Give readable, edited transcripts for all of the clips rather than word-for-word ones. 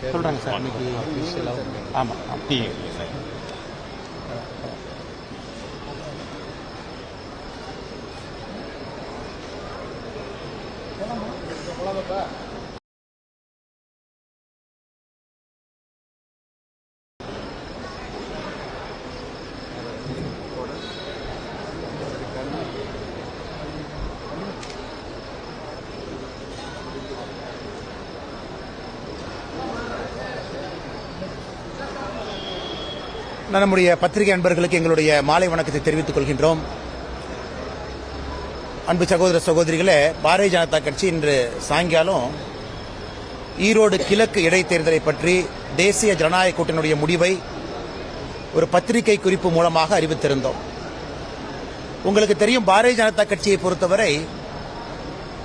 சொல்கிறாங்க சார் இன்னைக்கு ஆஃபீஷியலாக. ஆமாம் நம்முடைய பத்திரிகை அன்பர்களுக்கு எங்களுடைய மாலை வணக்கத்தை தெரிவித்துக் கொள்கின்றோம். அன்பு சகோதர சகோதரிகளே, பாரதிய ஜனதா கட்சி இன்று சாயங்காலம் ஈரோடு கிழக்கு இடைத்தேர்தலை பற்றி தேசிய ஜனநாயக கூட்டணியுடைய முடிவை ஒரு பத்திரிகை குறிப்பு மூலமாக அறிவித்திருந்தோம். உங்களுக்கு தெரியும், பாரதிய ஜனதா கட்சியை பொறுத்தவரை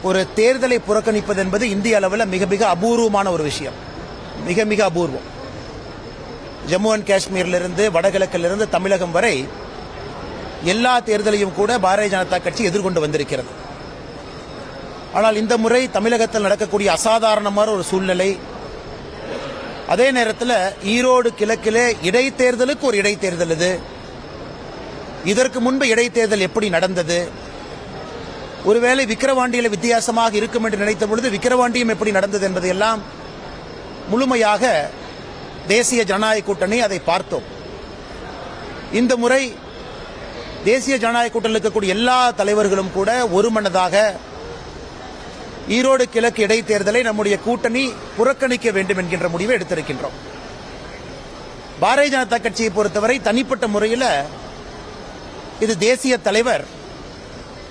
ஒரு தேர்தலை புறக்கணிப்பது என்பது இந்திய அளவில் மிக மிக அபூர்வமான ஒரு விஷயம். மிக மிக அபூர்வம். ஜம்மு அண்ட் காஷ்மீரிலிருந்து வடகிழக்கிலிருந்து தமிழகம் வரை எல்லா தேர்தலையும் கூட பாரதிய ஜனதா கட்சி எதிர்கொண்டு வந்திருக்கிறது. ஆனால் இந்த முறை தமிழகத்தில் நடக்கக்கூடிய அசாதாரணமான ஒரு சூழ்நிலை, அதே நேரத்தில் ஈரோடு கிழக்கிலே இடைத்தேர்தலுக்கு ஒரு இடைத்தேர்தல். இதற்கு முன்பு இடைத்தேர்தல் எப்படி நடந்தது, ஒருவேளை விக்கிரவாண்டியில் வித்தியாசமாக இருக்கும் என்று நினைத்த பொழுது விக்கிரவாண்டியும் எப்படி நடந்தது என்பதையெல்லாம் முழுமையாக தேசிய ஜனநாயக கூட்டணி அதை பார்த்தோம். இந்த முறை தேசிய ஜனநாயக கூட்டணியில் இருக்கக்கூடிய எல்லா தலைவர்களும் கூட ஒருமனதாக ஈரோடு கிழக்கு இடைத்தேர்தலை நம்முடைய கூட்டணி புறக்கணிக்க வேண்டும் என்கின்ற முடிவை எடுத்திருக்கின்றோம். பாரதிய ஜனதா கட்சியை பொறுத்தவரை தனிப்பட்ட முறையில் இது தேசிய தலைவர்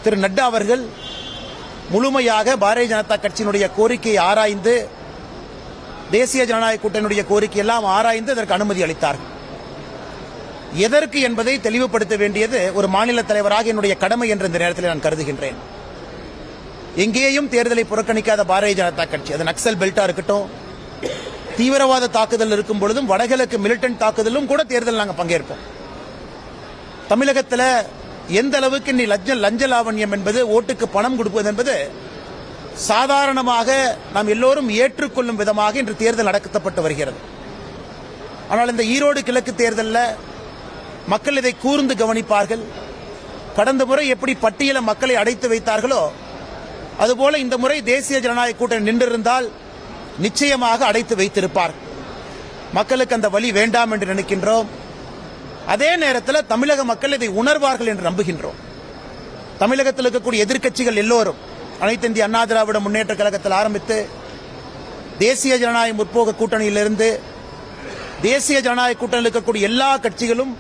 திரு நட்டா அவர்கள் முழுமையாக பாரதிய ஜனதா கட்சியினுடைய கோரிக்கையை ஆராய்ந்து, தேசிய ஜனநாயக கூட்டணியுடைய கோரிக்கை எல்லாம் ஆராய்ந்து அதற்கு அனுமதி அளித்தார்கள். எதற்கு என்பதை தெளிவுபடுத்த வேண்டியது ஒரு மாநில தலைவராக என்னுடைய கடமை என்று இந்த நேரத்தில் நான் கருதுகின்றேன். எங்கேயும் தேர்தலை புறக்கணிக்காத பாரதிய ஜனதா கட்சி, அது நக்சல் பெல்ட்டா இருக்கட்டும், தீவிரவாத தாக்குதல் இருக்கும் பொழுதும் வடகிழக்கு மிலிட்டன்ட் தாக்குதலும் கூட தேர்தல் நாங்கள் பங்கேற்போம். தமிழகத்தில் எந்த அளவுக்கு நீ லஞ்ச லாவண்யம் என்பது, ஓட்டுக்கு பணம் கொடுப்பது என்பது சாதாரணமாக நாம் எல்லோரும் ஏற்றுக்கொள்ளும் விதமாக இன்று தேர்தல் நடத்தப்பட்டு வருகிறது. ஆனால் இந்த ஈரோடு கிழக்கு தேர்தலில் மக்கள் இதை கூர்ந்து கவனிப்பார்கள். கடந்த முறை எப்படி பட்டியல மக்களை அடைத்து வைத்தார்களோ அதுபோல இந்த முறை தேசிய ஜனநாயக கூட்டணி நின்றிருந்தால் நிச்சயமாக அடைத்து வைத்திருப்பார். மக்களுக்கு அந்த வழி வேண்டாம் என்று நினைக்கின்றோம். அதே நேரத்தில் தமிழக மக்கள் இதை உணர்வார்கள் என்று நம்புகின்றோம். தமிழகத்தில் இருக்கக்கூடிய எதிர்க்கட்சிகள் எல்லோரும், அனைத்து இந்திய அண்ணா திராவிட முன்னேற்ற கழகத்தில் ஆரம்பித்து தேசிய ஜனநாயக முற்போக்கு கூட்டணியிலிருந்து தேசிய ஜனநாயக கூட்டணியில் இருக்கக்கூடிய எல்லா கட்சிகளும்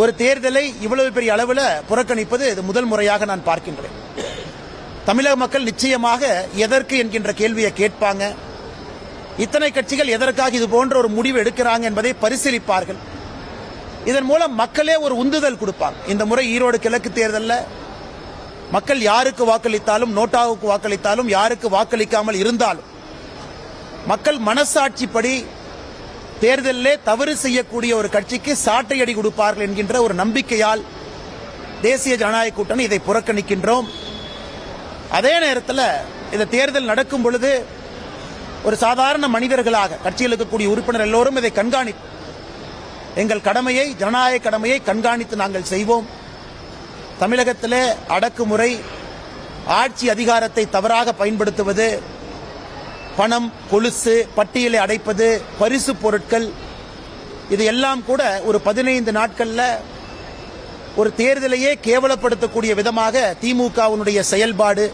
ஒரு தேர்தலை இவ்வளவு பெரிய அளவில் புறக்கணிப்பது இது முதல் முறையாக நான் பார்க்கின்றேன். தமிழக மக்கள் நிச்சயமாக எதற்கு என்கின்ற கேள்வியை கேட்பாங்க. இத்தனை கட்சிகள் எதற்காக இது போன்ற ஒரு முடிவு எடுக்கிறாங்க என்பதை பரிசீலிப்பார்கள். இதன் மூலம் மக்களே ஒரு உந்துதல் கொடுப்பாங்க. இந்த முறை ஈரோடு கிழக்கு தேர்தலில் மக்கள் யாருக்கு வாக்களித்தாலும், நோட்டாவுக்கு வாக்களித்தாலும், யாருக்கு வாக்களிக்காமல் இருந்தாலும் மக்கள் மனசாட்சிப்படி தேர்தலிலே தவறு செய்யக்கூடிய ஒரு கட்சிக்கு சாட்டையடி கொடுப்பார்கள் என்கின்ற ஒரு நம்பிக்கையால் தேசிய ஜனநாயக கூட்டணி இதை புறக்கணிக்கின்றோம். அதே நேரத்தில் இந்த தேர்தல் நடக்கும் பொழுது ஒரு சாதாரண மனிதர்களாக கட்சியில் இருக்கக்கூடிய உறுப்பினர் எல்லோரும் இதை கண்காணிப்போம். எங்கள் கடமையை, ஜனநாயக கடமையை கண்காணித்து நாங்கள் செய்வோம். தமிழகத்திலே அடக்குமுறை, ஆட்சி அதிகாரத்தை தவறாக பயன்படுத்துவது, பணம், கொலுசு, பட்டியலை அடைப்பது, பரிசு பொருட்கள், இது எல்லாம் கூட ஒரு 15 நாட்கள்ல ஒரு தேர்தலையே கேவலப்படுத்தக்கூடிய விதமாக திமுகவினுடைய செயல்பாடு,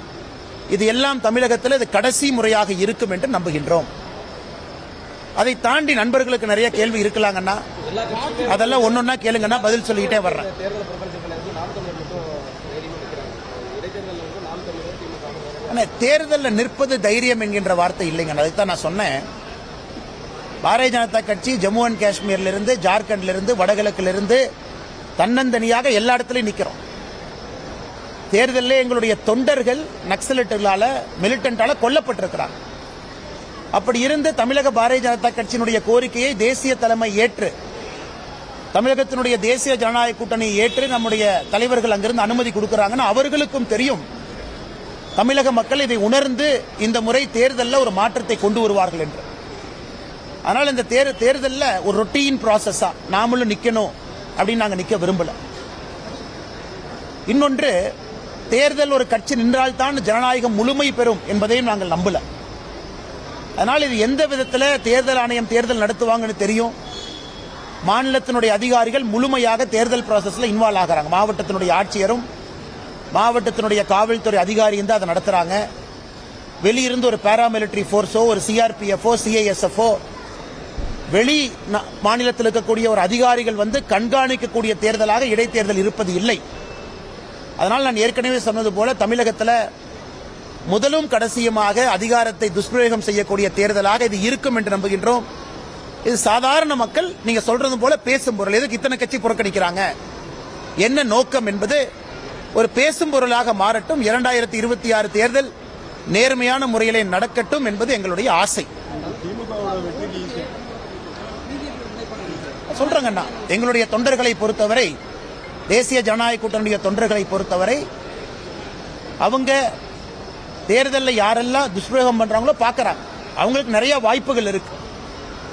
இது எல்லாம் தமிழகத்தில் இது கடைசி முறையாக இருக்கும் என்று நம்புகின்றோம். அதை தாண்டி நண்பர்களுக்கு நிறைய கேள்வி இருக்கலாங்கன்னா அதெல்லாம் ஒன்னொன்னா கேளுங்கன்னா பதில் சொல்லிக்கிட்டே வர்றேன். தேர்தலில் நிற்பது தைரியம் என்கின்ற வார்த்தை இல்லைங்க. அதுதான் நான் சொன்னேன். பாரதிய ஜனதா கட்சி ஜம்மு அண்ட் காஷ்மீரிலிருந்து, ஜார்க்கண்ட்லிருந்து, வடகிழக்கிலிருந்து தன்னந்தனியாக எல்லா இடத்துலையும் நிற்கிறோம். தேர்தலில் எங்களுடைய தொண்டர்கள் நக்சலைட்டுகளால, மிலிட்டன்டால கொல்லப்பட்டிருக்கிறாங்க. அப்படி இருந்து தமிழக பாரதிய ஜனதா கட்சியினுடைய கோரிக்கையை தேசிய தலைமை ஏற்று, தமிழகத்தினுடைய தேசிய ஜனநாயக கூட்டணியை ஏற்று நம்முடைய தலைவர்கள் அங்கிருந்து அனுமதி கொடுக்கிறாங்கன்னா அவர்களுக்கும் தெரியும் தமிழக மக்கள் இதை உணர்ந்து இந்த முறை தேர்தலில் ஒரு மாற்றத்தை கொண்டு வருவார்கள் என்று. அதனால் இந்த தேர்தலில் ஒரு ரொட்டீன் ப்ராசஸா நாமளும் நிக்கணும் அப்படின்னு நாங்கள் நிக்க விரும்பல. இன்னொன்று, தேர்தல் ஒரு கட்சி நின்றால்தான் ஜனநாயகம் முழுமை பெறும் என்பதையும் நாங்கள் நம்பல. அதனால் இது எந்த விதத்தில் தேர்தல் ஆணையம் தேர்தல் நடத்துவாங்கன்னு தெரியும். மாநிலத்தினுடைய அதிகாரிகள் முழுமையாக தேர்தல் ப்ராசஸ்ல இன்வால்வ் ஆகிறாங்க. மாவட்டத்தினுடைய ஆட்சியரும் மாவட்டத்தினுடைய காவல்துறை அதிகாரியும் தான் அதை நடத்துறாங்க. வெளியிருந்து ஒரு பாராமிலிட்டரி போர்ஸோ ஒரு சிஆர்பிஎஃப்ஓ சிஐஎஸ்எஃப்ஓ வெளி மாநிலத்தில் இருக்கக்கூடிய ஒரு அதிகாரிகள் வந்து கண்காணிக்கக்கூடிய தேர்தலாக இடைத்தேர்தல் இருப்பது இல்லை. அதனால் நான் ஏற்கனவே சொன்னது போல தமிழகத்தில் முதலும் கடைசியுமாக அதிகாரத்தை துஷ்பிரயோகம் செய்யக்கூடிய தேர்தலாக இது இருக்கும் என்று நம்புகின்றோம். இது சாதாரண மக்கள் நீங்க சொல்றது போல பேசும் பொருள். எதுக்கு இத்தனை கட்சி புறக்கணிக்கிறாங்க, என்ன நோக்கம் என்பது ஒரு பேசும் பொருளாக மாறட்டும். 2026 தேர்தல் நேர்மையான முறையிலே நடக்கட்டும் என்பது எங்களுடைய ஆசை. சொல்றேங்கண்ணா, எங்களுடைய தொண்டர்களை பொறுத்தவரை, தேசிய ஜனநாயக கூட்டணியுடைய தொண்டர்களை பொறுத்தவரை, அவங்க தேர்தலில் யாரெல்லாம் துஷ்பிரயோகம் பண்றாங்களோ பார்க்கறாங்க. அவங்களுக்கு நிறைய வாய்ப்புகள் இருக்கு.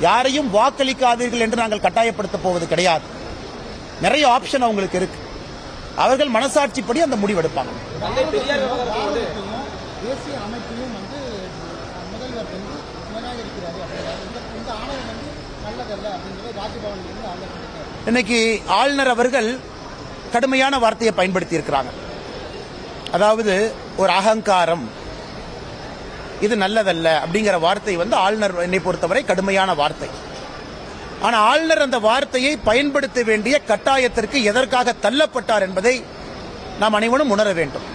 யாரையும் வாக்களிக்காதீர்கள் என்று நாங்கள் கட்டாயப்படுத்த போவது கிடையாது. நிறைய ஆப்ஷன் அவங்களுக்கு இருக்கு. அவர்கள் மனசாட்சிப்படி அந்த முடிவெடுப்பாங்க. தேசிய அமைப்பையும் வந்து முதல்வர் வந்து நிராகரிக்கிறாரு. இந்த ஆணையம் வந்து நல்லதல்ல அப்படிங்கிறது ராஜ்பவன் வந்து ஆலோசனை. இன்னைக்கு ஆளுநர் அவர்கள் கடுமையான வார்த்தையை பயன்படுத்தி இருக்கிறாங்க. அதாவது ஒரு அகங்காரம், இது நல்லதல்ல அப்படிங்கிற வார்த்தை வந்து ஆளுநர் என்னை பொறுத்தவரை கடுமையான வார்த்தை. ஆனா ஆளுநர் அந்த வார்த்தையை பயன்படுத்த வேண்டிய கட்டாயத்திற்கு எதற்காக தள்ளப்பட்டார் என்பதை நாம் அனைவரும் உணர வேண்டும்.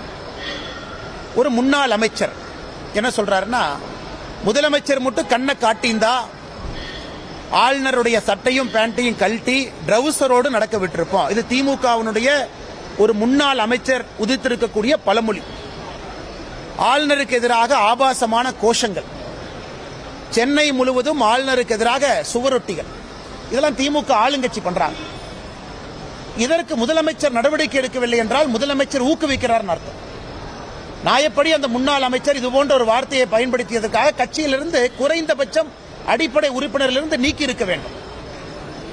ஒரு முன்னாள் அமைச்சர் என்ன சொல்றாருன்னா, முதலமைச்சர் மட்டும் கண்ணை காட்டிந்தா ஆளுநருடைய சட்டையும் பேண்டையும் கழட்டி ட்ரவுசரோடு நடக்க விட்டிருப்போம். இது திமுகவினுடைய ஒரு முன்னாள் அமைச்சர் உதித்திருக்கக்கூடிய பழமொழி. ஆளுநருக்கு எதிராக ஆபாசமான கோஷங்கள், சென்னை முழுவதும் ஆளுநருக்கு எதிராக சுவரொட்டிகள், இதெல்லாம் திமுக ஆளுங்கட்சி பண்றாங்க. இதற்கு முதலமைச்சர் நடவடிக்கை எடுக்கவில்லை என்றால் முதலமைச்சர் ஊக்குவிக்கிறார் அர்த்தம். நியாயப்படி அந்த முன்னாள் அமைச்சர் இது போன்ற ஒரு வார்த்தையை பயன்படுத்தியதற்காக கட்சியிலிருந்து குறைந்தபட்சம் அடிப்படை உறுப்பினரிலிருந்து நீக்கி இருக்க வேண்டும்.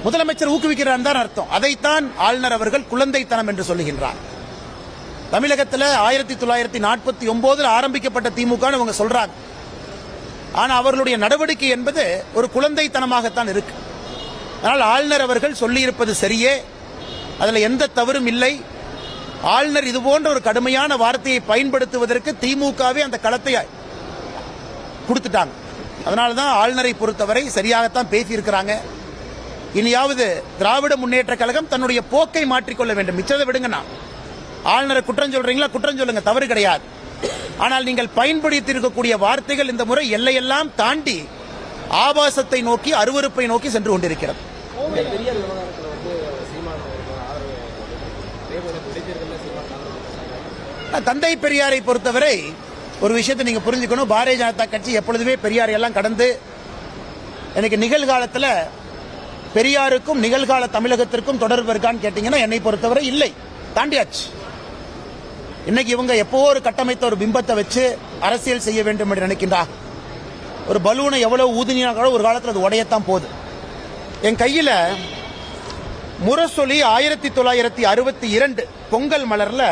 முதலமைச்சர் ஊக்குவிக்கிறார் தான் அர்த்தம். அதைத்தான் ஆளுநர் அவர்கள் குழந்தைத்தனம் என்று சொல்லுகின்றார். தமிழகத்தில் 1949 ஆரம்பிக்கப்பட்ட திமுக அவங்க சொல்றாங்க. ஆனா அவர்களுடைய நடவடிக்கை என்பது ஒரு குழந்தைத்தனமாகத்தான் இருக்கு. அதனால் ஆளுநர் அவர்கள் சொல்லியிருப்பது சரியே, அதுல எந்த தவறும் இல்லை. ஆளுநர் இது போன்ற ஒரு கடுமையான வார்த்தையை பயன்படுத்துவதற்கு திமுகவே அந்த களத்தை கொடுத்துட்டாங்க. அதனால்தான் ஆளுநரை பொறுத்தவரை சரியாகத்தான் பேசியிருக்கிறாங்க. இனியாவது திராவிட முன்னேற்ற கழகம் தன்னுடைய போக்கை மாற்றிக்கொள்ள வேண்டும். மிச்சதை விடுங்கண்ணா, ஆளுநரை குற்றம் சொல்றீங்களா, குற்றம் சொல்லுங்க, தவறு கிடையாது. ஆனால் நீங்கள் பயன்படுத்தி இருக்கக்கூடிய வார்த்தைகள் இந்த முறை எல்லையெல்லாம் தாண்டி ஆபாசத்தை நோக்கி, அருவருப்பை நோக்கி சென்று கொண்டிருக்கிறது. தந்தை பெரியாரை பொறுத்தவரை ஒரு விஷயத்தை நீங்க புரிஞ்சுக்கணும். பாரதிய ஜனதா கட்சி எப்பொழுதுமே பெரியாரை எல்லாம் கடந்து எனக்கு நிகழ்காலத்தில் பெரியாருக்கும் நிகழ்கால தமிழகத்திற்கும் தொடர்பு இருக்கான்னு கேட்டீங்கன்னா என்னை பொறுத்தவரை இல்லை, தாண்டியாச்சு. இன்னைக்கு இவங்க எப்போ ஒரு கட்டமைத்த ஒரு பிம்பத்தை வச்சு அரசியல் செய்ய வேண்டும் என்று நினைக்கின்றார். ஒரு பலூனை எவ்வளவு ஊதினா கூட ஒரு காலத்தில் அது உடையத்தான் போகுது. என் கையில முரசொலி 1962 பொங்கல் மலர்ல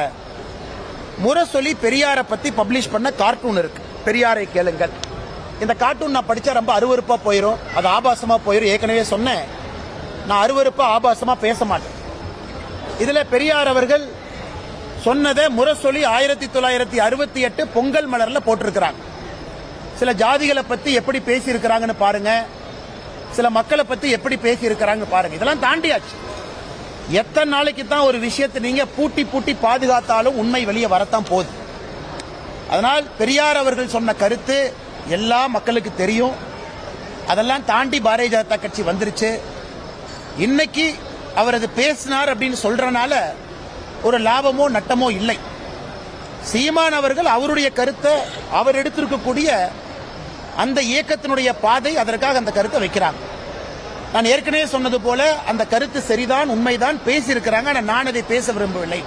முரசொலி பெரியாரை பத்தி பப்ளிஷ் பண்ண கார்ட்டூன் இருக்கு. பெரியாரை கேளுங்கள். இந்த கார்ட்டூன் நான் படிச்சா ரொம்ப அருவருப்பா போயிடும், அது ஆபாசமா போயிடும். ஏற்கனவே சொன்னேன், நான் அருவருப்பா ஆபாசமா பேச மாட்டேன். இதுல பெரியார் அவர்கள் சொன்னதை முரசொலி 1968 பொங்கல் மலர்ல போட்டிருக்கிறாங்க. சில ஜாதிகளை பத்தி எப்படி பேசி இருக்கிறாங்கன்னு பாருங்க, சில மக்களை பத்தி எப்படி பேசி இருக்கிறாங்க பாருங்க. இதெல்லாம் தாண்டியாச்சு. எத்தனை நாளைக்கு தான் ஒரு விஷயத்தை நீங்க பூட்டி பூட்டி பாதுகாத்தாலும் உண்மை வெளியே வரத்தான் போகுது. அதனால் பெரியார் அவர்கள் சொன்ன கருத்து எல்லா மக்களுக்கு தெரியும். அதெல்லாம் தாண்டி பாரதிய ஜனதா கட்சி வந்துருச்சு. இன்னைக்கு அவர் அது பேசினார் அப்படின்னு சொல்றனால ஒரு லாபமோ நட்டமோ இல்லை. சீமான் அவர்கள் அவருடைய கருத்தை, அவர் எடுத்திருக்கக்கூடிய அந்த இயக்கத்தினுடைய பாதை, அதற்காக அந்த கருத்தை வைக்கிறாங்க. நான் ஏற்கனவே சொன்னது போல அந்த கருத்து சரிதான், உண்மைதான், பேசியிருக்கிறாங்க. ஆனால் நான் அதை பேச விரும்பவில்லை.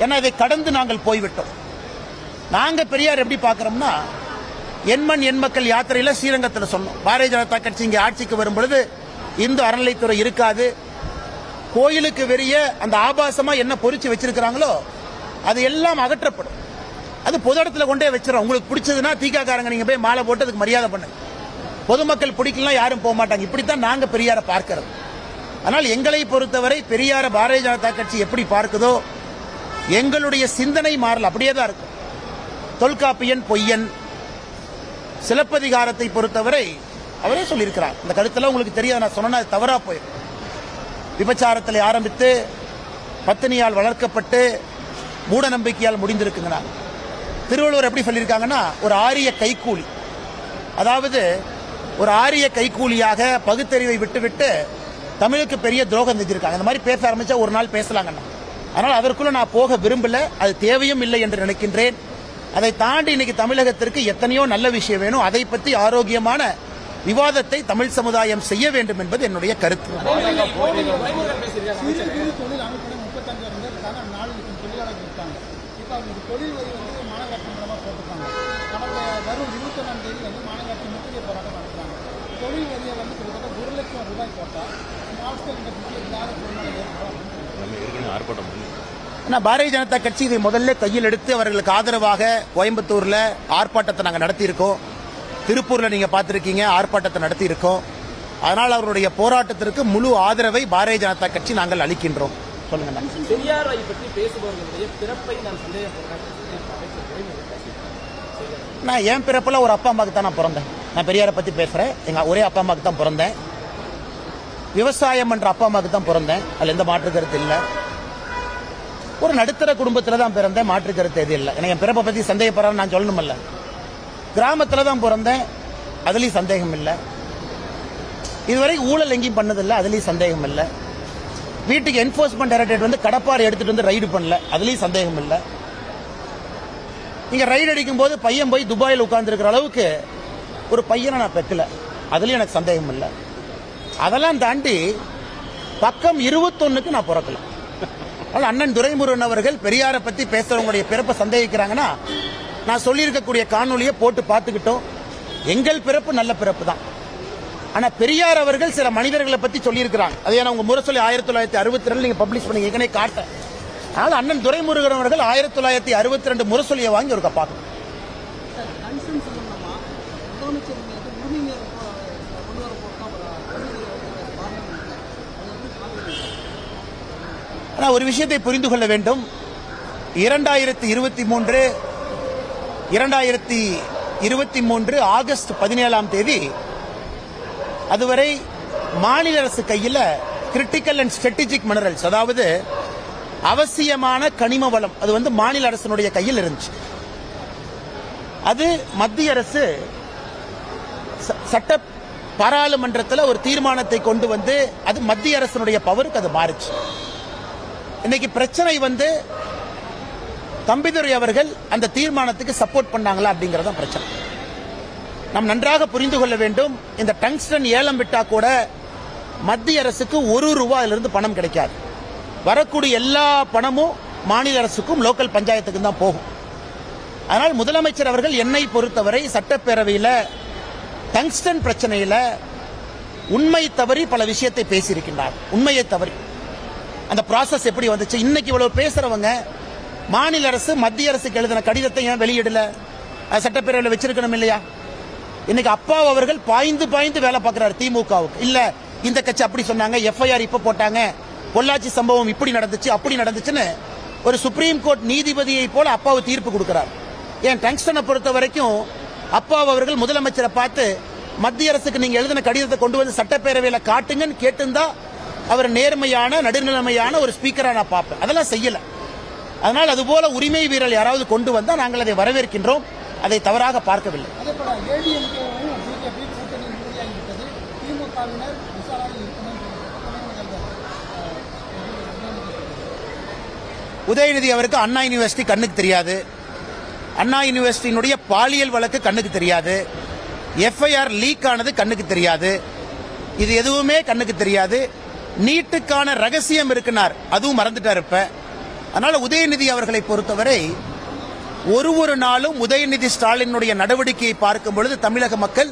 ஏன்னா அதை கடந்து நாங்கள் போய்விட்டோம். நாங்க பெரியார் எப்படி பார்க்கிறோம்னா, எண்மண் எண் மக்கள் யாத்திரையில ஸ்ரீரங்கத்தில் சொன்னோம், பாரதிய ஜனதா கட்சி இங்கே ஆட்சிக்கு வரும் பொழுது இந்து அறநிலைத்துறை இருக்காது, கோயிலுக்கு வெறிய அந்த ஆபாசமா என்ன பொறிச்சு வச்சிருக்கிறாங்களோ அது எல்லாம் அகற்றப்படும், அது பொது இடத்துல கொண்டே வச்சிடும். உங்களுக்கு பிடிச்சதுன்னா தீக்காக்காரங்க நீங்க போய் மாலை போட்டு அதுக்கு மரியாதை பண்ணுங்க, பொதுமக்கள் பிடிக்கலாம் யாரும் போக மாட்டாங்க. இப்படித்தான் நாங்க பெரியாரை பார்க்கிறது. ஆனால் எங்களை பொறுத்தவரை பெரியார பாரதிய ஜனதா கட்சி எப்படி பார்க்குதோ எங்களுடைய சிந்தனை மாறல, அப்படியே தான் இருக்கும். தொல்காப்பியன் பொய்யன், சிலப்பதிகாரத்தை பொறுத்தவரை அவரே சொல்லியிருக்கிறார். இந்த கருத்துல உங்களுக்கு தெரியாது, நான் சொன்னா அது தவறா போயிடும். விபச்சாரத்தில் ஆரம்பித்து பத்தினியால் வளர்க்கப்பட்டு மூட நம்பிக்கையால் முடிந்திருக்குங்க. திருவள்ளுவர் எப்படி சொல்லியிருக்காங்கன்னா, ஒரு ஆரிய கைக்கூலி, அதாவது ஒரு ஆரிய கைக்கூலியாக பகுத்தறிவை விட்டுவிட்டு தமிழுக்கு பெரிய துரோகம் செஞ்சிருக்காங்க. இந்த மாதிரி பேச ஆரம்பிச்சா ஒரு நாள் பேசலாங்கண்ணா. அதனால் அதற்குள்ள நான் போக விரும்பல, அது தேவையும் இல்லை என்று நினைக்கின்றேன். அதை தாண்டி இன்னைக்கு தமிழகத்திற்கு எத்தனையோ நல்ல விஷயம் வேணும், அதை பற்றி ஆரோக்கியமான விவாதத்தை தமிழ் சமுதாயம் செய்ய வேண்டும் என்பது என்னுடைய கருத்து. பாரதிய ஜனதா கட்சி இதை முதல்ல கையில் எடுத்து அவர்களுக்கு ஆதரவாக கோயம்புத்தூர்ல ஆர்ப்பாட்டத்தை நாங்கள் நடத்தி இருக்கோம், திருப்பூர்ல நீங்க பார்த்திருக்கீங்க ஆர்ப்பாட்டத்தை நடத்தி இருக்கோம். அதனால் அவருடைய போராட்டத்திற்கு முழு ஆதரவை பாரதிய ஜனதா கட்சி நாங்கள் அளிக்கின்றோம். சொல்லுங்க. பெரியாரை பற்றி பேசுபவர்களுடைய பிறப்பை நான் சந்தேகப்படுறேன். நான் என் பிறப்புல ஒரு அப்பா அம்மாவுக்கு தான் நான் பிறந்தேன். நான் பெரியாரை பத்தி பேசுறேன், எங்க ஒரே அப்பா அம்மாவுக்கு தான் பிறந்தேன். விவசாயம் என்ற அப்பா அம்மாவுக்கு தான் பிறந்தேன், அதுல எந்த மாற்று கருத்து இல்லை. ஒரு நடுத்தர குடும்பத்தில் தான் பிறந்தேன், மாற்று கருத்து எது இல்லை. எனக்கு என் பிறப்பை பத்தி சந்தேகப்படுறான்னு நான் சொல்லணுமல்ல. கிராமத்தில் தான் பிறந்தேன், அதுலயும் சந்தேகம் இல்லை. இதுவரை ஊழல் எங்கேயும் பண்ணதில்லை, அதுலயும் சந்தேகம் இல்லை. வீட்டுக்கு என்போர்ஸ்மெண்ட் டைரக்டரேட் வந்து கடப்பாறை எடுத்துட்டு வந்து ரைடு பண்ணல, அதுலயும் சந்தேகம் இல்லை. நீங்க ரைடு அடிக்கும் போது பையன் போய் துபாயில் உட்கார்ந்து இருக்கிற அளவுக்கு ஒரு பையனை நான் பெக்கல, அதுலயும் எனக்கு சந்தேகம் இல்லை. அதெல்லாம் தாண்டி பக்கம் 21க்கு நான் பிறக்கல. அண்ணன் துரைமுருகன் அவர்கள் பெரியாரை பத்தி பேசுறவங்களுடைய பிறப்பை சந்தேகிக்கிறாங்கன்னா, நான் சொல்லியிருக்கக்கூடிய காணொலியை போட்டு பார்த்துக்கிட்டோம். எங்கள் பிறப்பு நல்ல பிறப்பு தான். ஆனா பெரியார் அவர்கள் சில மனிதர்களை பத்தி சொல்லியிருக்கிறாங்க. அதே உங்க முரசொலி 1962 நீங்க பப்ளிஷ் பண்ணி ஏற்கனவே காட்ட. அதனால அண்ணன் துரைமுருகன் அவர்கள் 1962 முரசொலியை வாங்கி ஒரு பார்க்கணும். ஆனால் ஒரு விஷயத்தை புரிந்து கொள்ள வேண்டும். 2023 ஆகஸ்ட் 17ஆம் தேதி அதுவரை மாநில அரசு கையில் கிரிட்டிக்கல் அண்ட் ஸ்ட்ராட்டஜிக் மினரல்ஸ், அதாவது அவசியமான கனிம வளம், அது வந்து மாநில அரசினுடைய கையில் இருந்துச்சு. அது மத்திய அரசு சட்ட பாராளுமன்றத்தில் ஒரு தீர்மானத்தை கொண்டு வந்து அது மத்திய அரசினுடைய பவருக்கு அது மாறுச்சு. இன்னைக்கு பிரச்சனை வந்து தம்பிதுரை அவர்கள் அந்த தீர்மானத்துக்கு சப்போர்ட் பண்ணாங்களா அப்படிங்கறத பிரச்சனை. நாம் நன்றாக புரிந்து கொள்ள வேண்டும். இந்த டங்ஸ்டன் ஏலம் விட்டா கூட மத்திய அரசுக்கு ₹1 பணம் கிடைக்காது. வரக்கூடிய எல்லா பணமும் மாநில அரசுக்கும் லோக்கல் பஞ்சாயத்துக்கும் தான் போகும். அதனால் முதலமைச்சர் அவர்கள் என்னை பொறுத்தவரை சட்டப்பேரவையில் டங்ஸ்டன் பிரச்சனையில் உண்மை தவறி பல விஷயத்தை பேசியிருக்கின்றார். உண்மையை தவறி அந்த ப்ராசஸ் எப்படி வந்துச்சு, இன்னைக்கு இவ்வளவு பேசுறவங்க மாநில அரசு மத்திய அரசுக்கு எழுதின கடிதத்தை ஏன் வெளியிடல, சட்டப்பேரவையில் வச்சிருக்கணும் இல்லையா? இன்னைக்கு அப்பா அவர்கள் பாய்ந்து பாய்ந்து வேலை பார்க்கிறார் திமுகவுக்கு. இல்ல இந்த கட்சி அப்படி சொன்னாங்க, எஃப்ஐஆர் இப்ப போட்டாங்க, பொள்ளாச்சி சம்பவம் இப்படி நடந்துச்சு அப்படி நடந்துச்சுன்னு ஒரு சுப்ரீம் கோர்ட் நீதிபதியை போல அப்பாவு தீர்ப்பு கொடுக்கிறார். ஏன் டங்ஸ்டனை பொறுத்த வரைக்கும் அப்பா அவர்கள் முதலமைச்சரை பார்த்து மத்திய அரசுக்கு நீங்க எழுதின கடிதத்தை கொண்டு வந்து சட்டப்பேரவையில் காட்டுங்கன்னு கேட்டுந்தா அவர் நேர்மையான நடுநிலைமையான ஒரு ஸ்பீக்கரா நான் பார்ப்பேன். அதெல்லாம் செய்யல. அதனால் அதுபோல உரிமை வீரல் யாராவது கொண்டு வந்தா நாங்கள் அதை வரவேற்கின்றோம், அதை தவறாக பார்க்கவில்லை. உதயநிதி அவருக்கு அண்ணா யூனிவர்சிட்டி கண்ணுக்கு தெரியாது, அண்ணா யூனிவர்சிட்டியினுடைய பாலியல் வழக்கு கண்ணுக்கு தெரியாது, எஃப்ஐஆர் லீக் ஆனது கண்ணுக்கு தெரியாது, இது எதுவுமே கண்ணுக்கு தெரியாது. நீட்டுக்கான ரகசியம் இருக்குனார், அதுவும் மறந்துட்டார் இப்ப. அதனால உதயநிதி அவர்களை பொறுத்தவரை ஒரு நாளும் உதயநிதி ஸ்டாலினுடைய நடவடிக்கையை பார்க்கும் பொழுது தமிழக மக்கள்,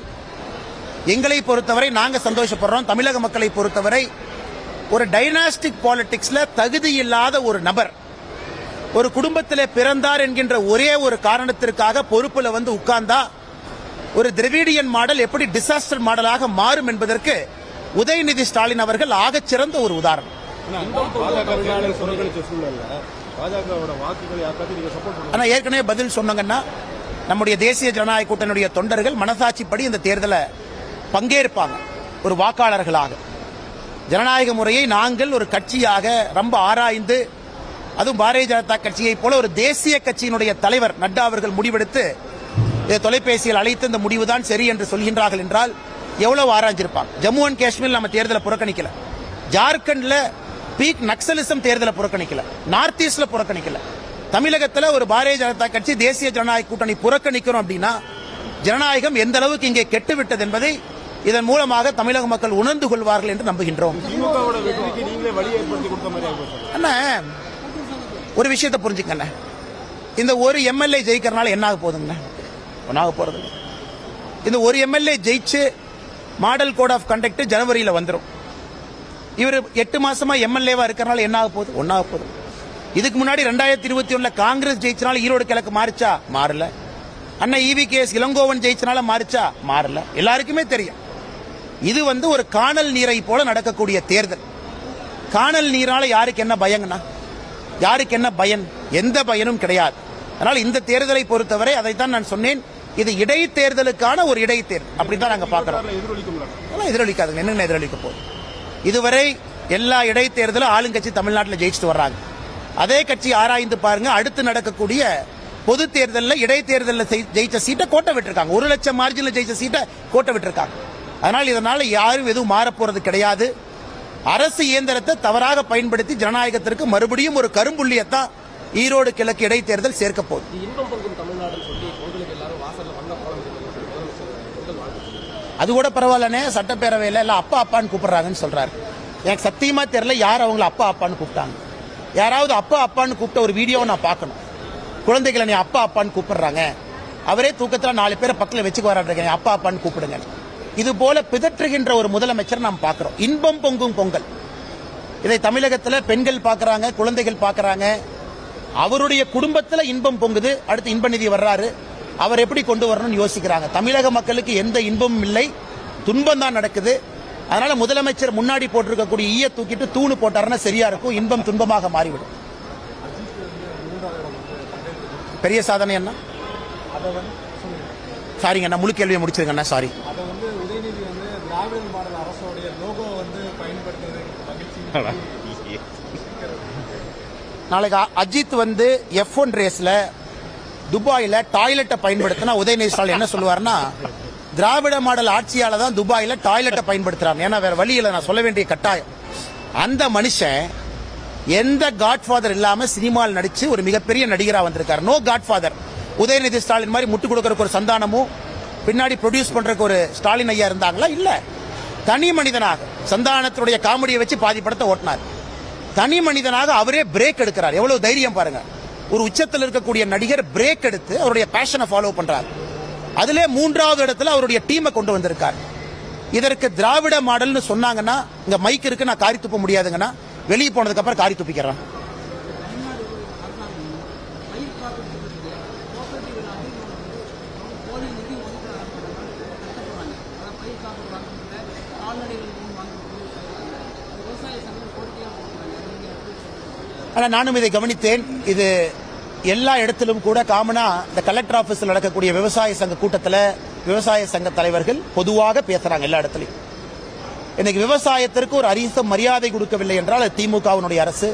எங்களை பொறுத்தவரை நாங்க சந்தோஷப்படுறோம். தமிழக மக்களை பொறுத்தவரை ஒரு டைனாஸ்டிக் பாலிடிக்ஸ்ல தகுதி இல்லாத ஒரு நபர் ஒரு குடும்பத்தில் பிறந்தார் என்கின்ற ஒரே ஒரு காரணத்திற்காக பொறுப்புல வந்து உட்கார்ந்தா ஒரு திராவிடியன் மாடல் எப்படி டிசாஸ்டர் மாடலாக மாறும் என்பதற்கு உதயநிதி ஸ்டாலின் அவர்கள் ஆகச் சிறந்த ஒரு உதாரணம். ஆனா ஏற்கனவே பதில் சொன்னாங்கன்னா, நம்முடைய தேசிய ஜனநாயக கூட்டணியுடைய தொண்டர்கள் மனசாட்சிப்படி இந்த தேர்தலை பங்கேற்பாங்க. ஒரு வாக்காளர்களாக ஜனநாயக முறையை நாங்கள் ஒரு கட்சியாக ரொம்ப ஆராய்ந்து, அதுவும் பாரதிய ஜனதா கட்சியை போல ஒரு தேசிய கட்சியினுடைய தலைவர் நட்டா அவர்கள் முடிவெடுத்து தொலைபேசியில் அழைத்து இந்த முடிவுதான் சரி என்று சொல்கின்றார்கள் என்றால் எவ்வளவு ஆராய்ஞ்சிருப்பாங்க. ஜம்மு அண்ட் காஷ்மீர் நம்ம தேர்தலை புறக்கணிக்கல, ஜார்க்கண்ட்ல பீக் நக்சலிசம் தேர்தலை புறக்கணிக்கல, நார்த் ஈஸ்ட்ல புறக்கணிக்கல. தமிழகத்தில் ஒரு பாரதிய ஜனதா கட்சி தேசிய ஜனநாயக கூட்டணி புறக்கணிக்கிறோம் அப்படின்னா ஜனநாயகம் எந்த அளவுக்கு இங்கே கெட்டுவிட்டது என்பதை இதன் மூலமாக தமிழக மக்கள் உணர்ந்து கொள்வார்கள் என்று நம்புகின்றோம். ஒரு விஷயத்தை புரிஞ்சுக்கண்ண, இந்த ஒரு எம்எல்ஏ ஜெயிக்கிறனால என்ன ஆக போகுதுங்க? ஒன்னாக போறது. இந்த ஒரு எம்எல்ஏ ஜெயிச்சு மாடல் கோட் ஆஃப் கண்டக்ட் ஜனவரியில வந்துடும். இவர் 8 மாசமா எம்எல்ஏவா இருக்கிறனால என்ன ஆக போகுது? ஒன்னாக போகுது. இதுக்கு முன்னாடி 2021 காங்கிரஸ் ஜெயிச்சனால ஈரோடு கிழக்கு மாறிச்சா? மாறல. அண்ணா EVKS இளங்கோவன் ஜெயிச்சனால மாறிச்சா? மாறல. எல்லாருக்குமே தெரியும். இது ஒரு காணல் நீரை போல நடக்கக்கூடிய தேர்தல். காணல் நீரால யாருக்கு என்ன பயங்கண்ணா? யாருக்கு என்ன பயன்? எந்த பயனும் கிடையாது. அதனால் இந்த தேர்தலை பொறுத்தவரை அதைத்தான் நான் சொன்னேன், இது இடைத்தேர்தலுக்கான ஒரு இடைத்தேர்தல். அப்படித்தான் நாங்க பாக்குறோம். எதிரொலிக்காதுங்க. என்ன எதிரொலிக்க போகுது? இதுவரை எல்லா இடைத்தேர்தலும் ஆளுங்கட்சி தமிழ்நாட்டில் ஜெயிச்சுட்டு வர்றாங்க. அதே கட்சி ஆராய்ந்து பாருங்க, அடுத்து நடக்கக்கூடிய பொது தேர்தலில் இடைத்தேர்தலில் ஜெயிச்ச சீட்டை கோட்டை விட்டுருக்காங்க. 1 லட்சம் மார்ஜினில் ஜெயிச்ச சீட்டை கோட்டை விட்டுருக்காங்க. அதனால் இதனால யாரும் எதுவும் மாறப்போறது கிடையாது. அரசு இயந்திரத்தை தவறாக பயன்படுத்தி ஜனநாயகத்திற்கு மறுபடியும் ஒரு கரும்புள்ளியத்தான் ஈரோடு கிழக்கு இடைத்தேர்தல் சேர்க்க போகுது. அது கூட பரவாயில்லனே, சட்டப்பேரவையில் எல்லாம் அப்பா அப்பான்னு கூப்பிடுறாங்கன்னு சொல்றாரு. எனக்கு சத்தியமா தெரியல யார் அவங்கள அப்பா அப்பான்னு கூப்பிட்டாங்க. யாராவது அப்பா அப்பான்னு கூப்பிட்ட ஒரு வீடியோவை நான் பார்க்கணும். குழந்தைகளை நீ அப்பா அப்பான்னு கூப்பிடுறாங்க, அவரே தூக்கத்தில் 4 பேரை பக்கத்தில் வச்சுக்கு வராங்க, அப்பா அப்பான்னு கூப்பிடுங்க. இது போல பிதற்றுகின்ற ஒரு முதலமைச்சர் நாம் பார்க்கிறோம். இன்பம் பொங்கும் பொங்கல், இதை தமிழகத்தில் பெண்கள் பார்க்கறாங்க, குழந்தைகள் பார்க்கறாங்க. அவருடைய குடும்பத்தில் இன்பம் பொங்குது. அடுத்து இன்ப நிதி வர்றாரு, அவர் எப்படி கொண்டு வரணும்னு யோசிக்கிறாங்க. தமிழக மக்களுக்கு எந்த இன்பமும் இல்லை, துன்பம் தான் நடக்குது. அதனால முதலமைச்சர் முன்னாடி போட்டிருக்கக்கூடிய ஈய தூக்கிட்டு தூணு போட்டாருன்னா சரியா இருக்கும். இன்பம் துன்பமாக மாறிவிடும். பெரிய சாதனை என்ன? சாரிங்க அண்ணா, முழு கேள்வியை முடிச்சிருங்க அண்ணா. சாரி. நாளைக்கு அஜித் F1 ரேஸ்ல துபாயில டாய்லெட்டை பயன்படுத்தினா உதயநிதி ஸ்டாலின் என்ன சொல்லுவாருன்னா, திராவிட மாடல் ஆட்சியால தான் துபாயில டாய்லெட்டை பயன்படுத்துறாங்க. ஏன்னா வேற வழியில நான் சொல்ல வேண்டிய கட்டாயம். அந்த மனுஷன் எந்த காட்ஃபாதர் இல்லாம சினிமாவில் நடிச்சு ஒரு மிகப்பெரிய நடிகரா வந்திருக்காரு. No Godfather. உதயநிதி ஸ்டாலின் மாதிரி முட்டு கொடுக்கறதுக்கு ஒரு சந்தானமும் பின்னாடி ப்ரொடியூஸ் பண்றதுக்கு ஒரு ஸ்டாலின் ஐயா இருந்தாங்களா? இல்ல. தனி மனிதனாக சந்தானத்துடைய காமெடியை வச்சு பாதி படத்தை ஓட்டினார். தனி மனிதனாக அவரே பிரேக் எடுக்கிறார். எவ்வளவு தைரியம் பாருங்க. ஒரு உச்சத்தில் இருக்கக்கூடிய நடிகர் பிரேக் எடுத்து அவருடைய பேஷனை ஃபாலோ பண்றார். அதிலே 3வது இடத்துல அவருடைய டீமை கொண்டு வந்திருக்கார். இதற்கு திராவிட மாடல்னு சொன்னாங்கன்னா, இங்க மைக் இருக்கு, நான் காரி துப்ப முடியாதுங்கன்னா வெளியே போனதுக்கு அப்புறம் காரி துப்பிக்கிறேன். ஆனா நானும் இதை கவனித்தேன். இது எல்லா இடத்திலும் கூட காமனா இந்த கலெக்டர் ஆபீஸில் நடக்கக்கூடிய விவசாய சங்க கூட்டத்தில் விவசாய சங்க தலைவர்கள் பொதுவாக பேசுறாங்க எல்லா இடத்துலையும். இன்னைக்கு விவசாயத்திற்கு ஒரு அரிச மரியாதை கொடுக்கவில்லை என்றால் அது திமுகவினுடைய அரசு.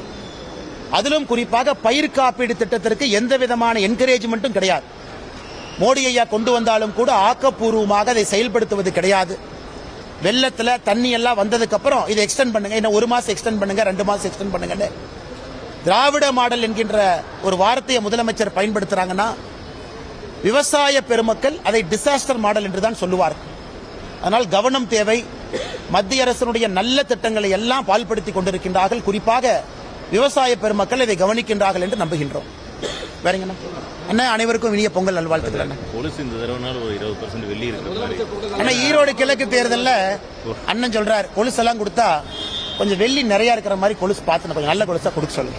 அதிலும் குறிப்பாக பயிர் காப்பீடு திட்டத்திற்கு எந்த விதமான என்கரேஜ்மெண்ட்டும் கிடையாது. மோடி ஐயா கொண்டு வந்தாலும் கூட ஆக்கப்பூர்வமாக அதை செயல்படுத்துவது கிடையாது. வெள்ளத்துல தண்ணி எல்லாம் வந்ததுக்கு அப்புறம் இதை எக்ஸ்டெண்ட் பண்ணுங்க, இன்னும் 1 மாசம் எக்ஸ்டெண்ட் பண்ணுங்க, 2 மாசம் எக்ஸ்டெண்ட் பண்ணுங்க. திராவிட மாடல் என்கின்ற ஒரு வார்த்தையை முதலமைச்சர் பயன்படுத்துறாங்கன்னா விவசாய பெருமக்கள் அதை டிசாஸ்டர் மாடல் என்றுதான் சொல்லுவார்கள். அதனால் கவனம் தேவை. மத்திய அரசினுடைய நல்ல திட்டங்களை எல்லாம் பால்படுத்திக் கொண்டிருக்கின்றார்கள். குறிப்பாக விவசாய பெருமக்கள் இதை கவனிக்கின்றார்கள் என்று நம்புகின்றோம். வேறங்கண்ணா அண்ணா அனைவருக்கும் இனிய பொங்கல் நல்வாழ்த்துக்கள் அண்ணா. கொலுசு இந்த தடவைனால ஒரு 20% வெள்ளி இருக்கிற மாதிரி. அண்ணா ஈரோடு கிழக்கு தேர்தல்ல அண்ணன் சொல்றார் கொலுசெல்லாம் கொடுத்தா கொஞ்சம் வெள்ளி நிறைய இருக்கிற மாதிரி கொலுசு பார்த்து கொஞ்சம் நல்ல கொலுசா கொடுக்க சொல்லுங்க.